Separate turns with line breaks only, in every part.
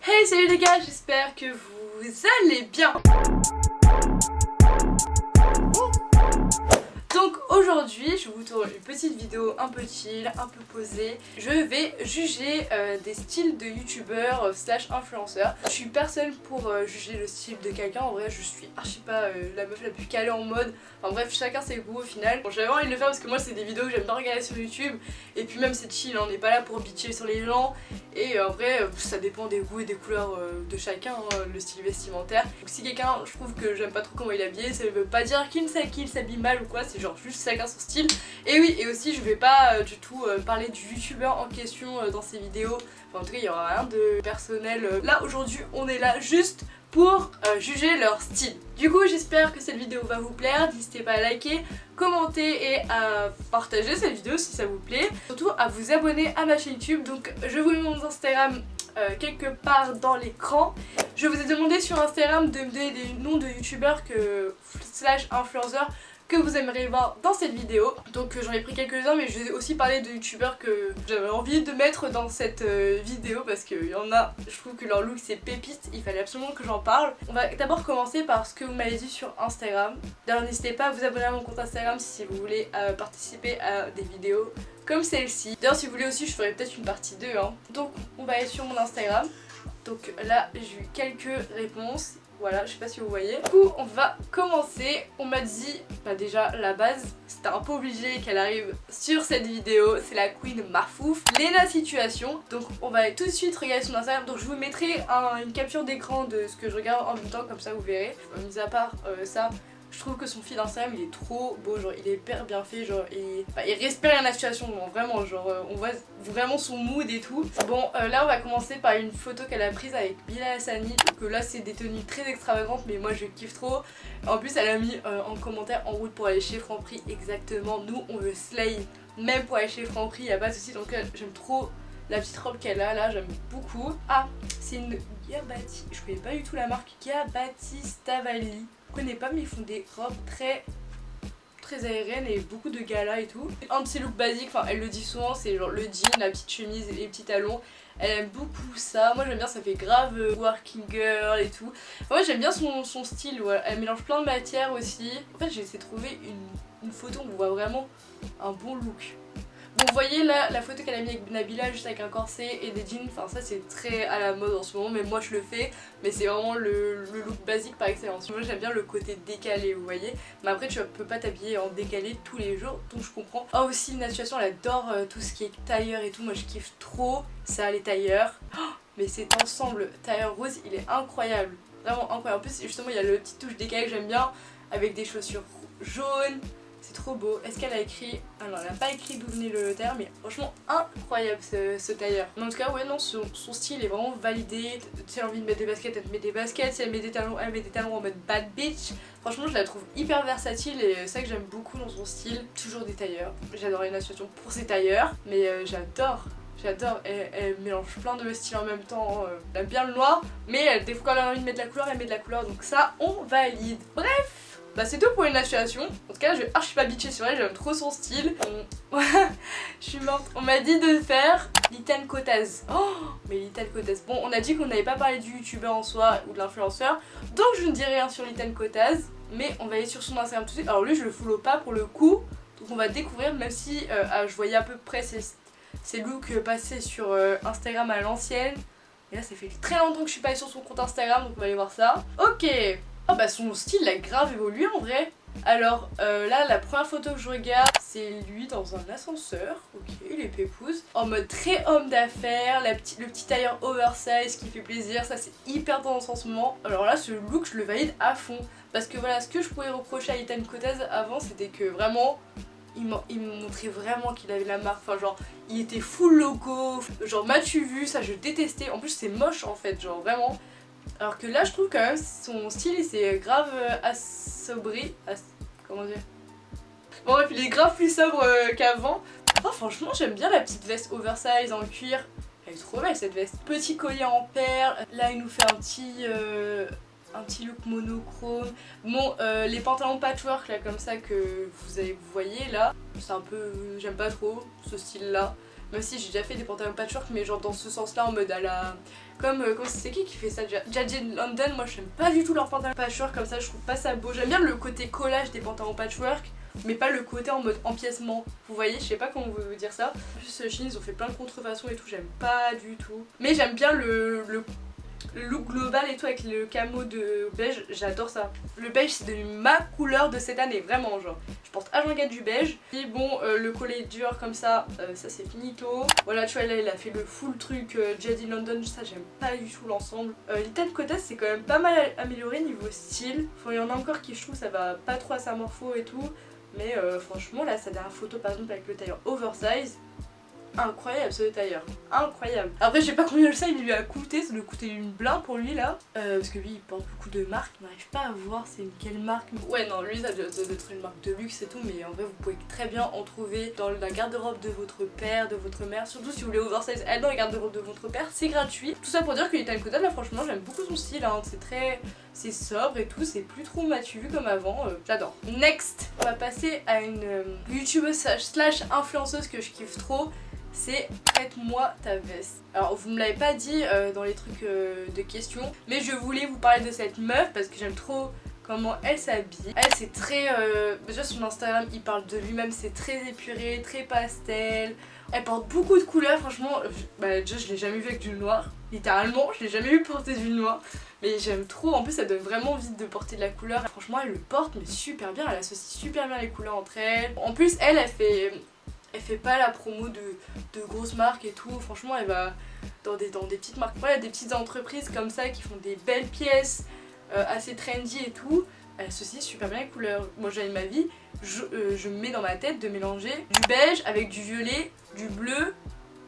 Hey, salut les gars, j'espère que vous allez bien. Donc aujourd'hui je vous tourne une petite vidéo un peu chill, un peu posée. Je vais juger des styles de youtubeurs slash influenceurs. Je suis personne pour juger le style de quelqu'un. En vrai je suis archi pas la meuf la plus calée en mode. Enfin bref, chacun ses goûts au final. Bon, j'avais envie de le faire parce que moi c'est des vidéos que j'aime bien regarder sur YouTube. Et puis même c'est chill, on n'est pas là pour bitcher sur les gens. Et en vrai ça dépend des goûts et des couleurs de chacun, le style vestimentaire. Donc si quelqu'un, je trouve que j'aime pas trop comment il est habillé, ça ne veut pas dire qu'il s'habille mal ou quoi, c'est genre juste chacun son style. Et oui, et aussi je vais pas du tout parler du youtubeur en question dans ces vidéos. Enfin en tout cas il y aura rien de personnel. Là aujourd'hui on est là juste pour juger leur style. Du coup j'espère que cette vidéo va vous plaire, n'hésitez pas à liker, commenter et à partager cette vidéo si ça vous plaît. Surtout à vous abonner à ma chaîne YouTube, donc je vous mets mon Instagram quelque part dans l'écran. Je vous ai demandé sur Instagram de me donner des noms de youtubeurs slash influenceurs que vous aimeriez voir dans cette vidéo. Donc j'en ai pris quelques-uns, mais je vais aussi parler de youtubeurs que j'avais envie de mettre dans cette vidéo parce qu'il y en a, je trouve que leur look c'est pépite, il fallait absolument que j'en parle. On va d'abord commencer par ce que vous m'avez dit sur Instagram. D'ailleurs n'hésitez pas à vous abonner à mon compte Instagram si vous voulez participer à des vidéos comme celle-ci. D'ailleurs si vous voulez aussi je ferai peut-être une partie 2 hein. Donc on va aller sur mon Instagram. Donc là j'ai eu quelques réponses. Voilà, je sais pas si vous voyez. Du coup, on va commencer. On m'a dit, bah déjà la base, c'était un peu obligé qu'elle arrive sur cette vidéo. C'est la Queen Marfouf, Lena Situation. Donc on va tout de suite regarder son Instagram. Donc je vous mettrai une capture d'écran de ce que je regarde en même temps, comme ça vous verrez. Mis à part ça, je trouve que son feed Instagram il est trop beau, genre il est hyper bien fait, genre il respire la situation, vraiment, genre on voit vraiment son mood et tout. Bon là on va commencer par une photo qu'elle a prise avec Bilal Hassani, que là c'est des tenues très extravagantes mais moi je kiffe trop. En plus elle a mis en commentaire en route pour aller chez Franprix, exactement, nous on veut slay même pour aller chez Franprix, y a pas de soucis. Donc j'aime trop la petite robe qu'elle a là, j'aime beaucoup. Ah, c'est une Gabati, je connais pas du tout la marque, Gabati Stavalli. Je connais pas mais ils font des robes très aériennes et beaucoup de galas et tout. Un de ses looks basiques, enfin elle le dit souvent, c'est genre le jean, la petite chemise et les petits talons. Elle aime beaucoup ça, moi j'aime bien, ça fait grave working girl et tout. Moi j'aime bien son style, ouais. Elle mélange plein de matières aussi. En fait j'ai essayé de trouver une photo où on voit vraiment un bon look. Bon, vous voyez là la photo qu'elle a mis avec Nabila juste avec un corset et des jeans, enfin ça c'est très à la mode en ce moment, mais moi je le fais, mais c'est vraiment le look basique par excellence. Moi j'aime bien le côté décalé, vous voyez, mais après tu peux pas t'habiller en décalé tous les jours, donc je comprends. Ah aussi Lena Situation, elle adore tout ce qui est tailleur et tout, moi je kiffe trop ça, les tailleurs. Oh, mais cet ensemble tailleur rose il est incroyable, vraiment incroyable. En plus justement il y a le petit touche décalé que j'aime bien, avec des chaussures jaunes. C'est trop beau. Est-ce qu'elle a écrit... Ah non, elle n'a pas écrit d'où venait le tailleur, mais franchement incroyable ce tailleur. Mais en tout cas, ouais, non, son style est vraiment validé. Si elle a envie de mettre des baskets, elle met des baskets. Si elle met des talons, elle met des talons en mode bad bitch. Franchement, je la trouve hyper versatile et c'est ça que j'aime beaucoup dans son style. Toujours des tailleurs. J'adore Lena Situation pour ses tailleurs, mais j'adore. J'adore, elle mélange plein de styles en même temps, elle aime bien le noir, mais des fois quand elle a envie de mettre de la couleur, elle met de la couleur, donc ça on valide. Bref, bah c'est tout pour Lena Situation. En tout cas, je vais archi pas bitcher sur elle, j'aime trop son style. Je suis morte. On m'a dit de faire Litan Kotaz. Oh, mais Litan Kotaz. Bon, on a dit qu'on n'avait pas parlé du youtubeur en soi ou de l'influenceur, donc je ne dis rien sur Litan Kotaz, mais on va aller sur son Instagram tout de suite. Alors lui, je le follow pas pour le coup, donc on va découvrir, même si je voyais à peu près ses looks passer sur Instagram à l'ancienne. Et là, ça fait très longtemps que je suis pas allée sur son compte Instagram, donc on va aller voir ça. Ok. Oh bah son style a grave évolué en vrai. Alors là la première photo que je regarde c'est lui dans un ascenseur, ok il est pépouze, en mode très homme d'affaires, le petit tailleur oversize qui fait plaisir, ça c'est hyper tendance en ce moment. Alors là ce look je le valide à fond, parce que voilà ce que je pouvais reprocher à Litan Kotaz avant c'était que vraiment il me montrait vraiment qu'il avait la marque, enfin genre il était full logo, genre m'as-tu vu, ça je détestais, en plus c'est moche en fait, genre vraiment. Alors que là je trouve quand même son style il s'est grave assombri, comment dire. Bon bref il est grave plus sobre qu'avant. Oh franchement j'aime bien la petite veste oversize en cuir. Elle est trop belle cette veste. Petit collier en perles. Là il nous fait un petit look monochrome. Bon les pantalons patchwork là comme ça que vous voyez là, c'est un peu... j'aime pas trop ce style là. Même si j'ai déjà fait des pantalons patchwork, mais genre dans ce sens là, en mode à la... Comme c'est qui fait ça déjà? Jaded London, moi j'aime pas du tout leurs pantalons patchwork comme ça, je trouve pas ça beau. J'aime bien le côté collage des pantalons patchwork, mais pas le côté en mode empiècement. Vous voyez, je sais pas comment vous dire ça. En plus Shein ils ont fait plein de contrefaçons et tout, j'aime pas du tout. Mais j'aime bien le look global et tout avec le camo de beige, j'adore ça. Le beige c'est devenu ma couleur de cette année, vraiment genre. Je porte H24 du beige. Et bon, le collet dur comme ça, ça c'est finito. Voilà, tu vois là il a fait le full truc Jaded London, ça j'aime pas du tout l'ensemble. L'Itan Cotas c'est quand même pas mal amélioré niveau style. Enfin, il y en a encore qui je trouve ça va pas trop à sa morpho et tout. Mais franchement là sa dernière photo par exemple avec le tailleur oversize, incroyable ce tailleur, incroyable. Après je sais pas combien le ça il lui a coûté, ça doit coûter une blinde pour lui là. Parce que lui il porte beaucoup de marques, on n'arrive pas à voir c'est quelle marque. Ouais non lui ça doit être une marque de luxe et tout, mais en vrai vous pouvez très bien en trouver dans la garde-robe de votre père, de votre mère. Surtout si vous voulez oversize elle dans la garde-robe de votre père, c'est gratuit. Tout ça pour dire que L'Itan Cotas là franchement j'aime beaucoup son style, hein. C'est sobre et tout, c'est plus trop matu vu comme avant, j'adore. Next, on va passer à une youtubeuse slash influenceuse que je kiffe trop. C'est prête-moi ta veste. Alors vous me l'avez pas dit dans les trucs de questions, mais je voulais vous parler de cette meuf parce que j'aime trop comment elle s'habille. Elle c'est très... déjà son Instagram il parle de lui-même, c'est très épuré, très pastel. Elle porte beaucoup de couleurs, franchement, déjà je l'ai jamais vu avec du noir. Littéralement, je l'ai jamais vu porter du noir. Mais j'aime trop, en plus ça donne vraiment envie de porter de la couleur. Franchement elle le porte mais super bien, elle associe super bien les couleurs entre elles. En plus elle fait pas la promo de grosses marques et tout, franchement elle va dans des petites marques, voilà, des petites entreprises comme ça qui font des belles pièces assez trendy et tout, elle associe super bien les couleurs. Moi j'ai ma vie, je me mets dans ma tête de mélanger du beige avec du violet, du bleu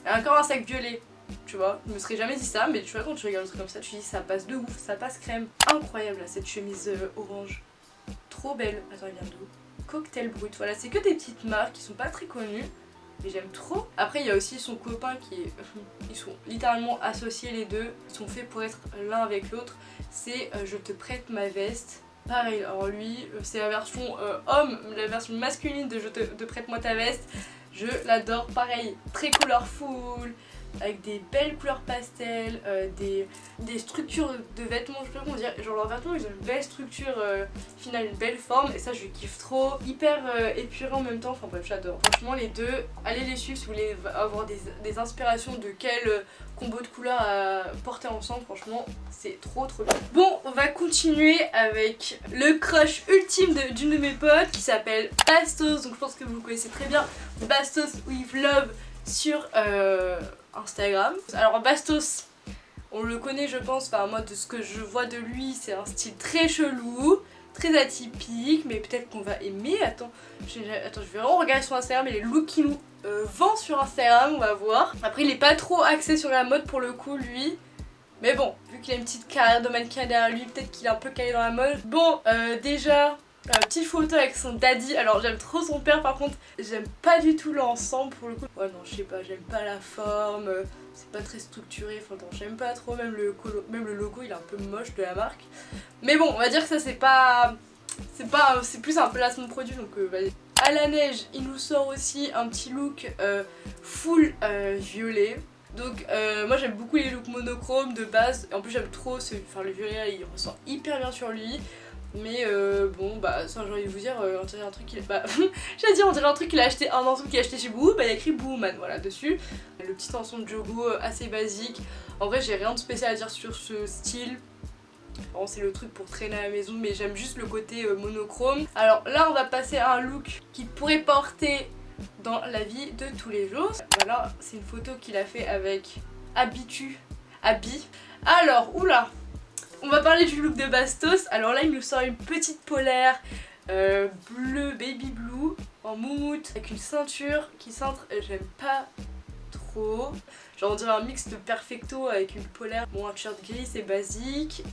et encore un sac violet. Tu vois, je me serais jamais dit ça, mais tu vois quand tu regardes un truc comme ça, tu dis ça passe de ouf, ça passe crème. Incroyable là, cette chemise orange, trop belle. Attends, elle vient d'où? Cocktail Brut, voilà, c'est que des petites marques qui sont pas très connues, mais j'aime trop. Après il y a aussi son copain qui est... ils sont littéralement associés les deux, ils sont faits pour être l'un avec l'autre. C'est Je te prête ma veste. Pareil, alors lui c'est la version homme, la version masculine de de prête-moi ta veste. Je l'adore, pareil, très colorful, avec des belles couleurs pastel, des structures de vêtements, je sais pas comment dire, genre leurs vêtements ils ont une belle structure finale, une belle forme et ça je kiffe trop, hyper épuré en même temps, enfin bref j'adore. Franchement les deux, allez les suivre si vous voulez avoir des inspirations de quel combo de couleurs à porter ensemble, franchement c'est trop bien. Bon, on va continuer avec le crush ultime d'une de mes potes qui s'appelle Bastos, donc je pense que vous connaissez très bien Bastos with Love sur Instagram. Alors Bastos, on le connaît je pense, enfin moi de ce que je vois de lui c'est un style très chelou, très atypique, mais peut-être qu'on va aimer. Attends, je vais vraiment regarder sur Instagram et les looks qu'il nous vend sur Instagram, on va voir. Après il est pas trop axé sur la mode pour le coup lui, mais bon, vu qu'il a une petite carrière de mannequin derrière lui, peut-être qu'il est un peu calé dans la mode. Bon, déjà... petite photo avec son daddy, alors j'aime trop son père par contre, j'aime pas du tout l'ensemble pour le coup. Ouais non je sais pas, j'aime pas la forme, c'est pas très structuré, enfin non, j'aime pas trop, même le logo il est un peu moche de la marque. Mais bon on va dire que ça c'est plus un placement de produit donc vas-y. À la neige il nous sort aussi un petit look full violet. Donc moi j'aime beaucoup les looks monochromes de base, et en plus j'aime trop le violet il ressort hyper bien sur lui. Mais bon bah ça j'ai envie de vous dire, on dirait un truc qu'il j'allais dire on dirait un truc qu'il a acheté, un ensemble qu'il a acheté chez Boohoo, bah il y a écrit Boohoo Man, voilà dessus. Le petit ensemble Jogo assez basique. En vrai j'ai rien de spécial à dire sur ce style. Bon, c'est le truc pour traîner à la maison, mais j'aime juste le côté monochrome. Alors là on va passer à un look qu'il pourrait porter dans la vie de tous les jours. Voilà, c'est une photo qu'il a fait avec Abby. Alors, oula, on va parler du look de Bastos. Alors là il nous sort une petite polaire bleu, baby blue, en moumoute, avec une ceinture qui cintre, j'aime pas trop. Genre on dirait un mix de perfecto avec une polaire. Bon, un t-shirt gris c'est basique.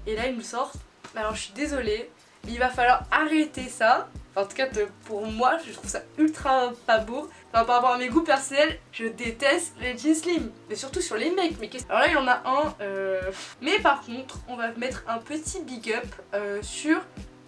Et là il nous sort, alors je suis désolée, il va falloir arrêter ça. Enfin, en tout cas pour moi je trouve ça ultra pas beau. Enfin, par rapport à mes goûts personnels, je déteste les jeans slim. Mais surtout sur les mecs. Mais alors là il y en a un. Mais par contre on va mettre un petit big up sur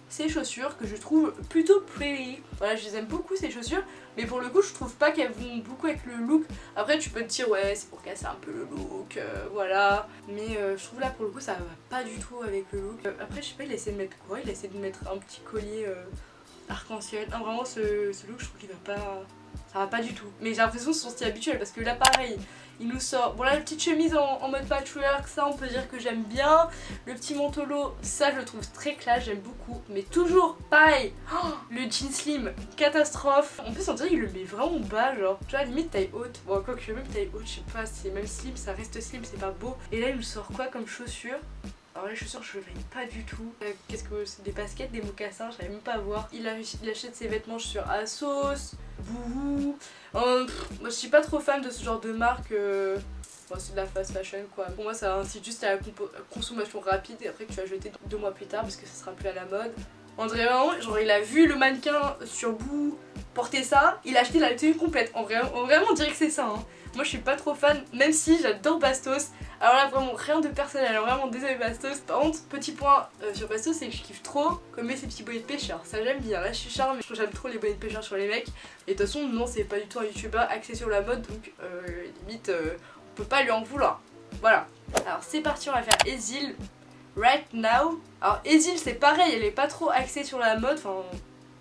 ces chaussures que je trouve plutôt pretty. Voilà, je les aime beaucoup ces chaussures, mais pour le coup je trouve pas qu'elles vont beaucoup avec le look. Après tu peux te dire ouais c'est pour casser un peu le look, voilà. Mais je trouve là pour le coup ça va pas du tout avec le look. Après je sais pas, il essaie de mettre quoi? Il essaie de mettre un petit collier arc-en-ciel. Non vraiment ce look je trouve qu'il va pas... Ça va pas du tout. Mais j'ai l'impression que c'est son style habituel parce que là pareil, il nous sort... Bon là la petite chemise en mode patchwork, ça on peut dire que j'aime bien. Le petit manteau, ça je le trouve très classe, j'aime beaucoup. Mais toujours pareil, oh, le jean slim, catastrophe. En plus on dirait qu'il le met vraiment bas, genre. Tu vois limite taille haute. Bon quoi que même taille haute, je sais pas, c'est même slim, ça reste slim, c'est pas beau. Et là il nous sort quoi comme chaussures? Alors les chaussures je ne valide pas du tout. Qu'est-ce que c'est? Des baskets, des mocassins, je savais même pas à voir. Il achète ses vêtements sur ASOS, Boohoo. Moi je suis pas trop fan de ce genre de marque. Bon, c'est de la fast fashion quoi. Pour moi ça incite juste à la consommation rapide et après que tu vas jeter 2 mois plus tard parce que ça sera plus à la mode. On dirait vraiment, genre il a vu le mannequin sur Boohoo porter ça, il a acheté la tenue complète. Vraiment on dirait que c'est ça hein. Moi je suis pas trop fan, même si j'adore Bastos. Alors là vraiment rien de personnel, alors vraiment désolé Bastos. Par contre petit point sur Bastos c'est que je kiffe trop comme ces petits bonnets de pêcheur. Ça j'aime bien, là je suis charme, mais j'aime trop les bonnets de pêcheur sur les mecs. Et de toute façon non c'est pas du tout un youtubeur axé sur la mode donc limite on peut pas lui en vouloir. Voilà. Alors c'est parti, on va faire Ezil Right Now. Alors Ezil c'est pareil, elle est pas trop axée sur la mode, enfin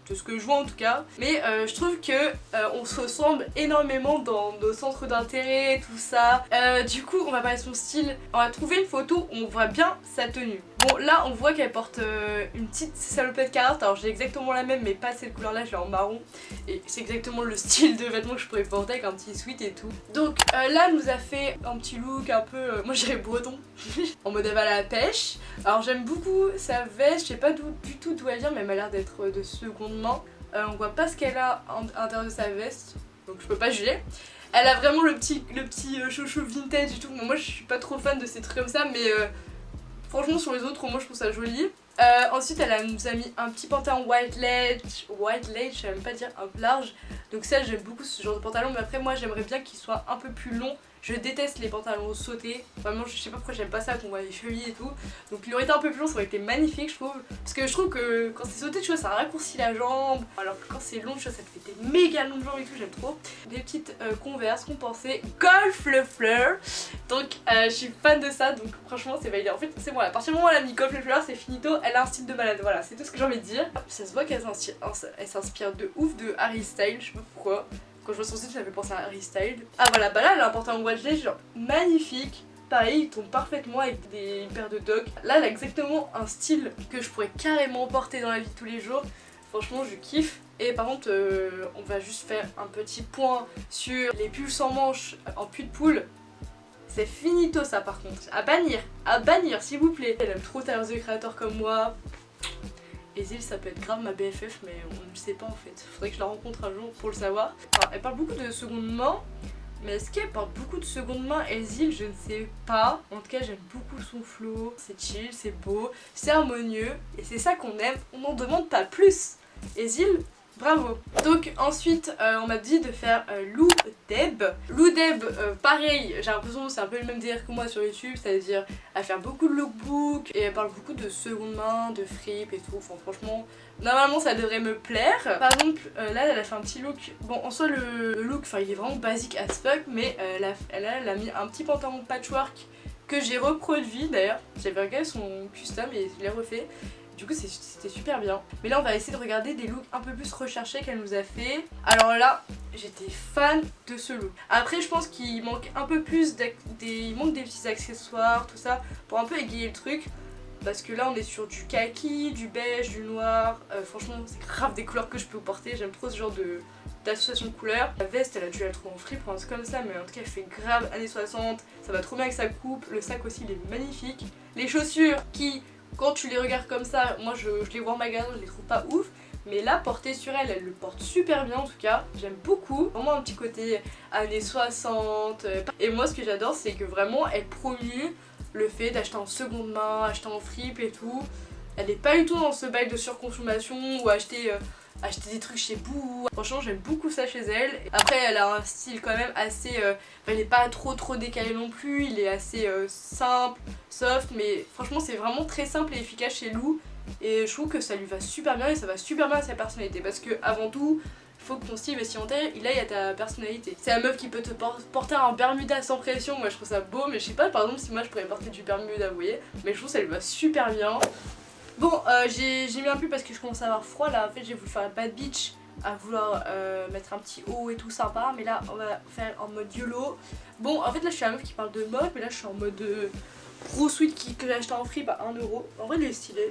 de ce que je vois en tout cas, mais je trouve que on se ressemble énormément dans nos centres d'intérêt, tout ça. Du coup on va parler de son style, on va trouver une photo où on voit bien sa tenue. Bon là on voit qu'elle porte une petite salopette carotte, alors j'ai exactement la même mais pas cette couleur là, je l'ai en marron et c'est exactement le style de vêtements que je pourrais porter avec un petit sweat et tout. Donc là elle nous a fait un petit look un peu, moi je dirais breton, en mode elle va à la pêche. Alors j'aime beaucoup sa veste, je sais pas du tout d'où elle vient mais elle m'a l'air d'être de seconde main. On voit pas ce qu'elle a à l'intérieur de sa veste, donc je peux pas juger. Elle a vraiment le petit chouchou vintage et tout. Bon, moi je suis pas trop fan de ces trucs comme ça, mais franchement sur les autres moi je trouve ça joli. Ensuite elle nous a mis un petit pantalon white ledge, je sais même pas dire, un peu large. Donc ça j'aime beaucoup ce genre de pantalon, mais après moi j'aimerais bien qu'il soit un peu plus long. Je déteste les pantalons sautés, vraiment je sais pas pourquoi j'aime pas ça, qu'on voit les chevilles et tout. Donc il aurait été un peu plus long, ça aurait été magnifique je trouve. Parce que je trouve que quand c'est sauté tu vois ça raccourcit la jambe, alors que quand c'est long tu vois ça te fait des méga longues jambes et tout, j'aime trop. Des petites Converse compensées Golf le Fleur. Donc je suis fan de ça, donc franchement c'est validé. En fait c'est bon, à partir du moment où elle a mis Golf le Fleur c'est finito, elle a un style de malade, voilà c'est tout ce que j'ai envie de dire. Ça se voit qu'elle s'inspire de ouf de Harry Styles, je sais pas pourquoi. Quand je vois son site, ça me fait penser à Harry Styles. Ah voilà, bah là elle a un pantalon white ledge genre magnifique. Pareil, il tombe parfaitement avec des paires de docks. Là elle a exactement un style que je pourrais carrément porter dans la vie de tous les jours. Franchement je kiffe. Et par contre on va juste faire un petit point sur les pulls sans manches en pull de poule. C'est finito ça par contre. À bannir s'il vous plaît. Elle aime trop Tyler the Creator comme moi. Ezil ça peut être grave ma BFF mais on ne le sait pas en fait. Faudrait que je la rencontre un jour pour le savoir. Enfin, elle parle beaucoup de seconde main. Mais est-ce qu'elle parle beaucoup de seconde main Ezil? Je ne sais pas. En tout cas j'aime beaucoup son flow. C'est chill, c'est beau, c'est harmonieux. Et c'est ça qu'on aime, on n'en demande pas plus. Ezil, bravo. Donc ensuite on m'a dit de faire Lou Deb. Lou Deb pareil, j'ai l'impression que c'est un peu le même délire que moi sur YouTube, c'est-à-dire à faire beaucoup de lookbook et elle parle beaucoup de seconde main, de fripe et tout. Enfin franchement normalement ça devrait me plaire. Par exemple là elle a fait un petit look, bon en soi le look enfin il est vraiment basique as fuck, mais elle a mis un petit pantalon patchwork que j'ai reproduit d'ailleurs. J'avais regardé son custom et je l'ai refait. Du coup c'était super bien. Mais là on va essayer de regarder des looks un peu plus recherchés qu'elle nous a fait. Alors là j'étais fan de ce look. Après je pense qu'il manque un peu plus il manque des petits accessoires tout ça pour un peu égayer le truc. Parce que là on est sur du kaki, du beige, du noir. Franchement c'est grave des couleurs que je peux porter. J'aime trop ce genre d'association de couleurs. La veste elle a dû la trouver en fripe ou un truc comme ça, mais en tout cas elle fait grave années 60. Ça va trop bien avec sa coupe. Le sac aussi il est magnifique. Les chaussures qui, quand tu les regardes comme ça, moi je les vois en magasin, je les trouve pas ouf. Mais là, portée sur elle, elle le porte super bien en tout cas. J'aime beaucoup. Vraiment un petit côté années 60. Et moi ce que j'adore c'est que vraiment elle promue le fait d'acheter en seconde main, acheter en fripe et tout. Elle est pas du tout dans ce bail de surconsommation ou acheter des trucs chez Boohoo. Franchement j'aime beaucoup ça chez elle. Après elle a un style quand même assez... il est pas trop décalé non plus, il est assez simple, soft, mais franchement c'est vraiment très simple et efficace chez Lou. Et je trouve que ça lui va super bien et ça va super bien à sa personnalité. Parce que avant tout, il faut que ton style vestimentaire il aille à ta personnalité. C'est la meuf qui peut te porter un Bermuda sans pression, moi je trouve ça beau, mais je sais pas par exemple si moi je pourrais porter du Bermuda, vous voyez. Mais je trouve que ça lui va super bien. Bon, j'ai mis un pull parce que je commence à avoir froid là, en fait j'ai voulu faire un bad bitch à vouloir mettre un petit haut et tout sympa, mais là on va faire en mode YOLO. Bon, en fait là je suis la meuf qui parle de mode, mais là je suis en mode pro sweat que j'ai acheté en free à 1€. En vrai il est stylé.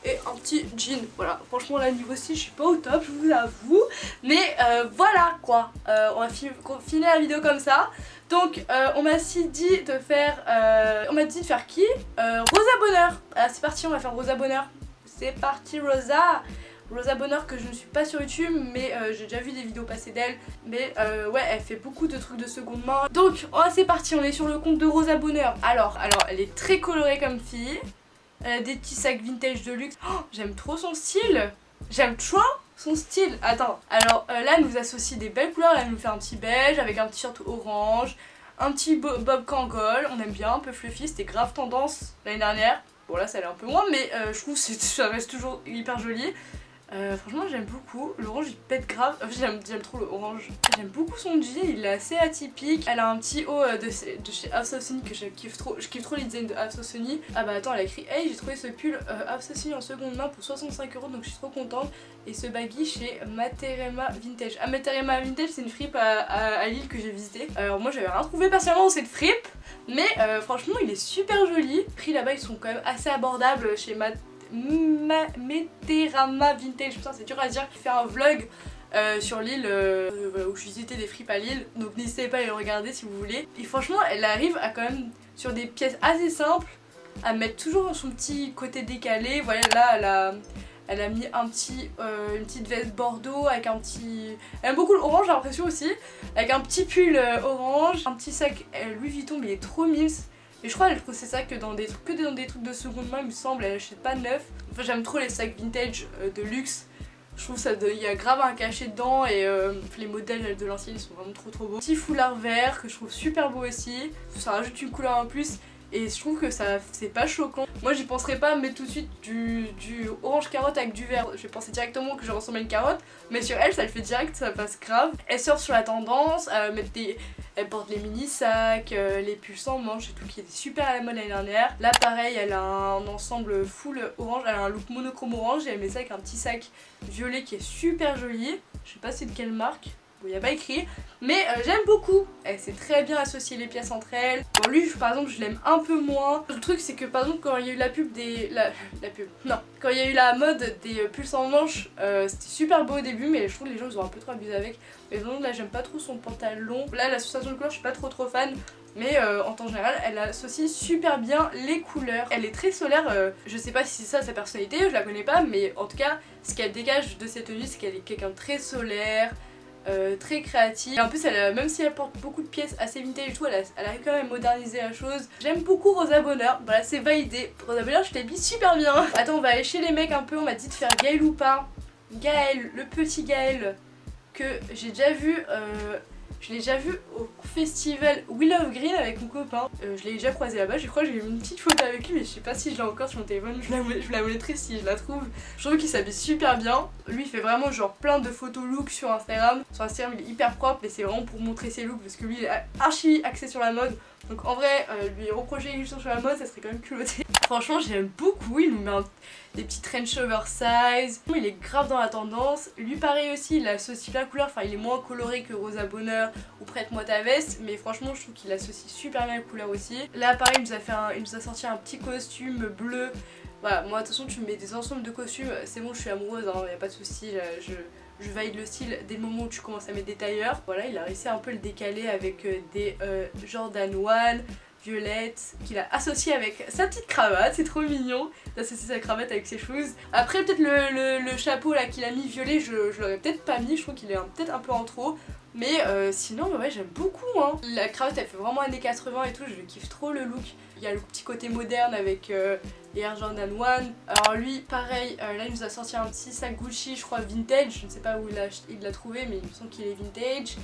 Et un petit jean, voilà, franchement là niveau style je suis pas au top, je vous avoue, mais voilà quoi, on va finir la vidéo comme ça. Donc on m'a aussi dit de faire, qui Rosa Bonheur. Ah, c'est parti, on va faire Rosa Bonheur, c'est parti Rosa Bonheur, que je ne suis pas sur YouTube, mais j'ai déjà vu des vidéos passer d'elle. Mais ouais, elle fait beaucoup de trucs de seconde main. Donc c'est parti, on est sur le compte de Rosa Bonheur. Alors elle est très colorée comme fille. Des petits sacs vintage de luxe. Oh, j'aime trop son style. J'aime trop son style. Attends, alors là elle nous associe des belles couleurs. Là elle nous fait un petit beige avec un t-shirt orange, un petit bob Kangol. On aime bien, un peu fluffy, c'était grave tendance l'année dernière. Bon là ça allait un peu moins, mais je trouve que ça reste toujours hyper joli. Franchement j'aime beaucoup, l'orange il pète grave, j'aime trop l'orange. J'aime beaucoup son jean, il est assez atypique. Elle a un petit haut de chez House of Sunny que je kiffe trop les designs de House of Sunny. Ah bah attends, elle a écrit hey, j'ai trouvé ce pull House of Sunny en seconde main pour 65€, donc je suis trop contente. Et ce baggy chez Materema Vintage. Ah, Materema Vintage c'est une fripe à Lille que j'ai visité. Alors moi j'avais rien trouvé personnellement dans cette fripe, mais franchement il est super joli. Les prix là-bas ils sont quand même assez abordables chez Materema Vintage, putain c'est dur à dire. Je fais un vlog sur Lille où je visitais des fripes à Lille, donc n'hésitez pas à le regarder si vous voulez. Et franchement elle arrive à quand même sur des pièces assez simples à mettre toujours son petit côté décalé. Voilà, là elle a mis une petite veste bordeaux avec un petit... Elle aime beaucoup l'orange j'ai l'impression aussi, avec un petit pull orange, un petit sac Louis Vuitton, mais il est trop mimes. Mais je crois qu'elle trouve ses sacs que dans des trucs de seconde main, il me semble, elle achète pas neuf. Enfin j'aime trop les sacs vintage de luxe. Je trouve il y a grave un cachet dedans et les modèles de l'ancienne ils sont vraiment trop beaux. Petit foulard vert que je trouve super beau aussi, ça rajoute une couleur en plus. Et je trouve que c'est pas choquant. Moi j'y penserais pas mettre tout de suite du orange carotte avec du vert. Je vais penser directement que je ressemble à une carotte. Mais sur elle ça le fait direct, ça passe grave. Elle sort sur la tendance, elle porte les mini sacs, les pulls sans manches et tout qui était super à la mode l'année dernière. Là pareil elle a un ensemble full orange, elle a un look monochrome orange et elle met ça avec un petit sac violet qui est super joli. Je sais pas c'est de quelle marque. Bon, il n'y a pas écrit, mais j'aime beaucoup. Elle sait très bien associer les pièces entre elles. Bon, lui, par exemple, je l'aime un peu moins. Le truc, c'est que par exemple, quand il y a eu la pub quand il y a eu la mode des pulls sans manches, c'était super beau au début, mais je trouve que les gens ils ont un peu trop abusé avec. Mais donc là, j'aime pas trop son pantalon. Là, l'association de couleurs, je suis pas trop fan. Mais en temps général, elle associe super bien les couleurs. Elle est très solaire, je sais pas si c'est ça sa personnalité, je la connais pas, mais en tout cas, ce qu'elle dégage de cette tenue, c'est qu'elle est quelqu'un de très solaire. Très créative. Et en plus même si elle porte beaucoup de pièces assez vintage et tout, elle arrive quand même à moderniser la chose. J'aime beaucoup Rosa Bonheur, voilà c'est validé. Rosa Bonheur je t'habille super bien. Attends on va aller chez les mecs un peu, on m'a dit de faire Gaël ou pas. Gaël, le petit Gaël que j'ai déjà vu, je l'ai déjà vu au festival Will of Green avec mon copain. Je l'ai déjà croisé là-bas, je crois que j'ai eu une petite photo avec lui mais je sais pas si je l'ai encore sur mon téléphone, je vous la montrerai si je la trouve. Je trouve qu'il s'habille super bien. Lui il fait vraiment genre plein de photos looks sur Instagram. Sur Instagram il est hyper propre mais c'est vraiment pour montrer ses looks parce que lui il est archi axé sur la mode. Donc en vrai lui reprocher une illusion sur la mode ça serait quand même culotté. Franchement j'aime beaucoup, il nous met des petits trench oversize. Il est grave dans la tendance. Lui pareil aussi, il associe la couleur, enfin il est moins coloré que Rosa Bonheur ou Prête-moi ta veste, mais franchement je trouve qu'il associe super bien les couleurs aussi. Là pareil il nous a sorti un petit costume bleu. Voilà, moi de toute façon tu me mets des ensembles de costumes, c'est bon je suis amoureuse, hein, y a pas de souci, je valide le style dès le moment où tu commences à mettre des tailleurs. Voilà, il a réussi à un peu le décaler avec des Jordan 1 violette qu'il a associé avec sa petite cravate, c'est trop mignon d'associer sa cravate avec ses shoes. Après peut-être le chapeau là qu'il a mis violet, je l'aurais peut-être pas mis, je trouve qu'il est peut-être un peu en trop. Mais sinon ouais j'aime beaucoup hein. La cravate elle fait vraiment années 80 et tout, je kiffe trop le look. Il y a le petit côté moderne avec les Air Jordan 1. Alors lui pareil, là il nous a sorti un petit sac Gucci je crois vintage, je ne sais pas où il l'a trouvé mais il me semble qu'il est vintage.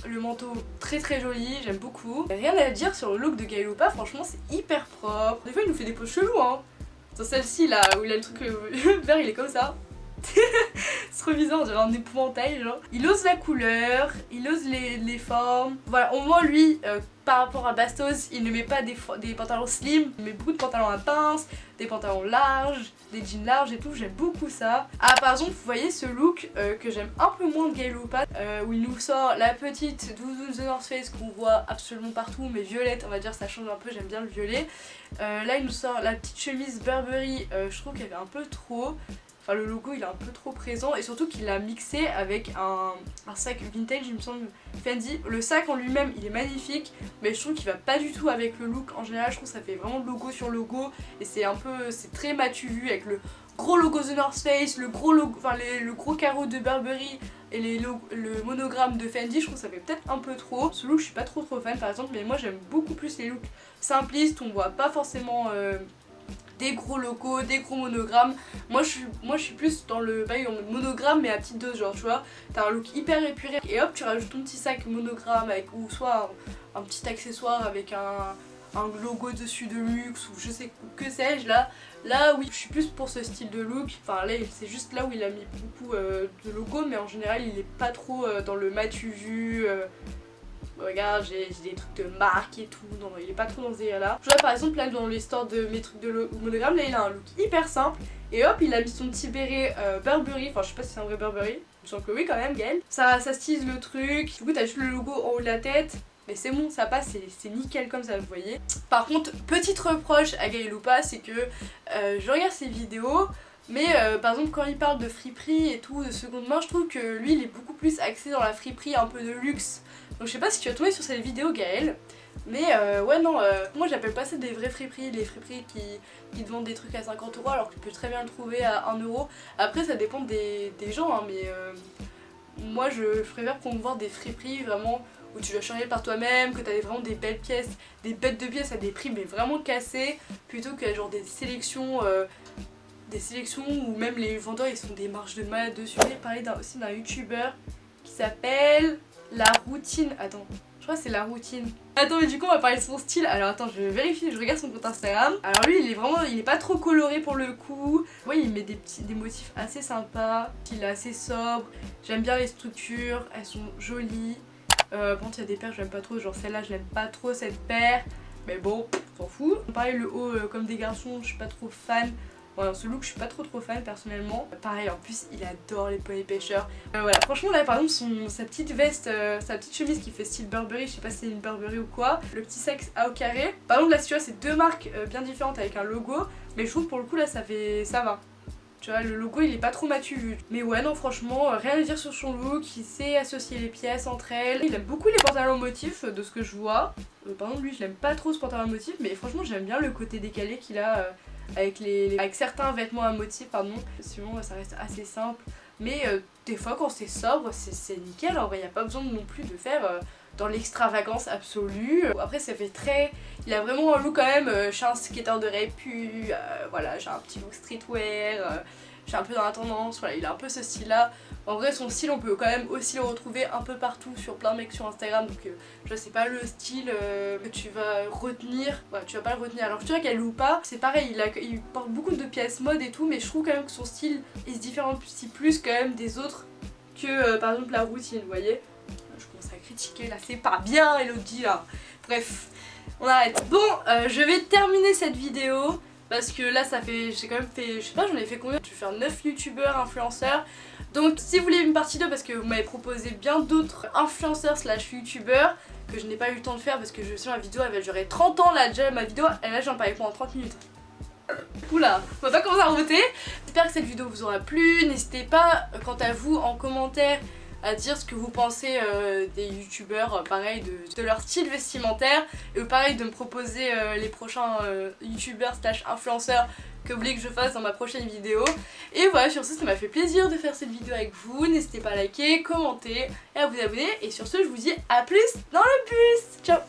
Le manteau très joli, j'aime beaucoup. Rien à dire sur le look de Gaël ou pas, franchement c'est hyper propre. Des fois il nous fait des poses cheloues hein. Sur celle-ci là où il a le truc vert, il est comme ça. C'est trop bizarre, on dirait un épouvantail genre. Il ose la couleur, il ose les formes. Voilà, au moins lui, par rapport à Bastos, il ne met pas des pantalons slim, il met beaucoup de pantalons à pince, des pantalons larges, des jeans larges et tout, j'aime beaucoup ça. Ah par exemple, vous voyez ce look que j'aime un peu moins de Gaël Loupa, où il nous sort la petite doudoune The North Face qu'on voit absolument partout, mais violette, on va dire, ça change un peu, j'aime bien le violet. Là il nous sort la petite chemise Burberry, je trouve qu'elle est un peu trop. Enfin le logo il est un peu trop présent et surtout qu'il l'a mixé avec un sac vintage il me semble Fendi. Le sac en lui-même il est magnifique mais je trouve qu'il va pas du tout avec le look en général, je trouve que ça fait vraiment logo sur logo et c'est un peu, c'est très matu vu avec le gros logo The North Face, le gros logo, enfin le gros carreau de Burberry et le monogramme de Fendi, je trouve que ça fait peut-être un peu trop. Ce look je suis pas trop fan par exemple, mais moi j'aime beaucoup plus les looks simplistes, on voit pas forcément des gros logos, des gros monogrammes. Moi je suis plus dans le bail en mode monogramme mais à petite dose, genre tu vois, t'as un look hyper épuré et hop tu rajoutes ton petit sac monogramme avec, ou soit un petit accessoire avec un logo dessus de luxe ou je sais que sais-je. Là oui, je suis plus pour ce style de look. Enfin là c'est juste là où il a mis beaucoup de logos mais en général il est pas trop dans le matu vu. Regarde, j'ai des trucs de marque et tout, non, il est pas trop dans ce délire là. Je vois par exemple là dans les stores de mes trucs de monogramme, là il a un look hyper simple et hop il a mis son petit béret Burberry, enfin je sais pas si c'est un vrai Burberry, je sens que oui quand même Gaël. Ça stylise le truc, du coup t'as juste le logo en haut de la tête. Mais c'est bon, ça passe, c'est nickel comme ça, vous voyez. Par contre, petite reproche à Gaël Loupa, c'est que je regarde ses vidéos, mais par exemple quand il parle de friperie et tout, de seconde main, je trouve que lui il est beaucoup plus axé dans la friperie un peu de luxe. Donc je sais pas si tu vas tomber sur cette vidéo Gaël, mais ouais non, moi j'appelle pas ça des vraies friperies, les friperies qui te vendent des trucs à 50 € alors que tu peux très bien le trouver à 1 €. Après ça dépend des gens hein, mais moi je préfère qu'on me vende des friperies vraiment où tu dois changer par toi-même, que t'as vraiment des belles pièces, des bêtes de pièces à des prix mais vraiment cassés, plutôt que genre des sélections où même les vendeurs ils font des marges de malade dessus. J'ai parlé aussi d'un youtubeur qui s'appelle La Routine, attends, je crois que c'est La Routine. Attends mais du coup on va parler de son style, alors attends je vérifie, je regarde son compte Instagram. Alors lui il est pas trop coloré pour le coup, ouais il met des motifs assez sympas, il est assez sobre, j'aime bien les structures, elles sont jolies. Par contre il y a des paires que j'aime pas trop, genre celle-là je l'aime pas trop cette paire, mais bon, on s'en fout. Pareil le haut comme des garçons, je suis pas trop fan. Voilà, ce look je suis pas trop fan personnellement. Pareil en plus il adore les poneys pêcheurs. Voilà franchement là par exemple sa petite veste, sa petite chemise qui fait style Burberry, je sais pas si c'est une Burberry ou quoi. Le petit sac à au carré. Par exemple là si tu vois c'est deux marques bien différentes avec un logo. Mais je trouve pour le coup là ça va. Tu vois le logo il est pas trop matu vu. Mais ouais non franchement rien à dire sur son look. Il sait associer les pièces entre elles. Il aime beaucoup les pantalons motifs de ce que je vois. Par exemple lui je l'aime pas trop ce pantalon motif. Mais franchement j'aime bien le côté décalé qu'il a avec certains vêtements à motifs pardon. Sinon ça reste assez simple. Mais des fois quand c'est sobre c'est nickel. En vrai il n'y a pas besoin non plus de faire dans l'extravagance absolue. Après ça fait très... Il a vraiment un look quand même, je suis un skater de répu, voilà j'ai un petit look streetwear, je suis un peu dans la tendance, voilà il a un peu ce style là. En vrai son style on peut quand même aussi le retrouver un peu partout sur plein de mecs sur Instagram, donc je sais pas le style que tu vas retenir, voilà, tu vas pas le retenir. Alors je dirais qu'elle loue pas, c'est pareil, il porte beaucoup de pièces mode et tout, mais je trouve quand même que son style il se différencie plus quand même des autres que par exemple La Routine, vous voyez. Je commence à critiquer là, c'est pas bien Elodie là, bref. On arrête. Bon, je vais terminer cette vidéo parce que là ça fait, j'ai quand même fait, je sais pas j'en ai fait combien, je vais faire 9 youtubeurs, influenceurs. Donc si vous voulez une partie 2 parce que vous m'avez proposé bien d'autres influenceurs slash youtubeurs que je n'ai pas eu le temps de faire parce que je sais ma vidéo elle va durer 30 ans là déjà ma vidéo, et là j'en parlais pendant 30 minutes. Oula, on va pas commencer à remonter. J'espère que cette vidéo vous aura plu, n'hésitez pas quant à vous en commentaire à dire ce que vous pensez des youtubeurs, pareil de leur style vestimentaire, et pareil de me proposer les prochains youtubeurs slash influenceurs que vous voulez que je fasse dans ma prochaine vidéo. Et voilà, sur ce ça m'a fait plaisir de faire cette vidéo avec vous, n'hésitez pas à liker, commenter et à vous abonner, et sur ce je vous dis à plus dans le bus. Ciao.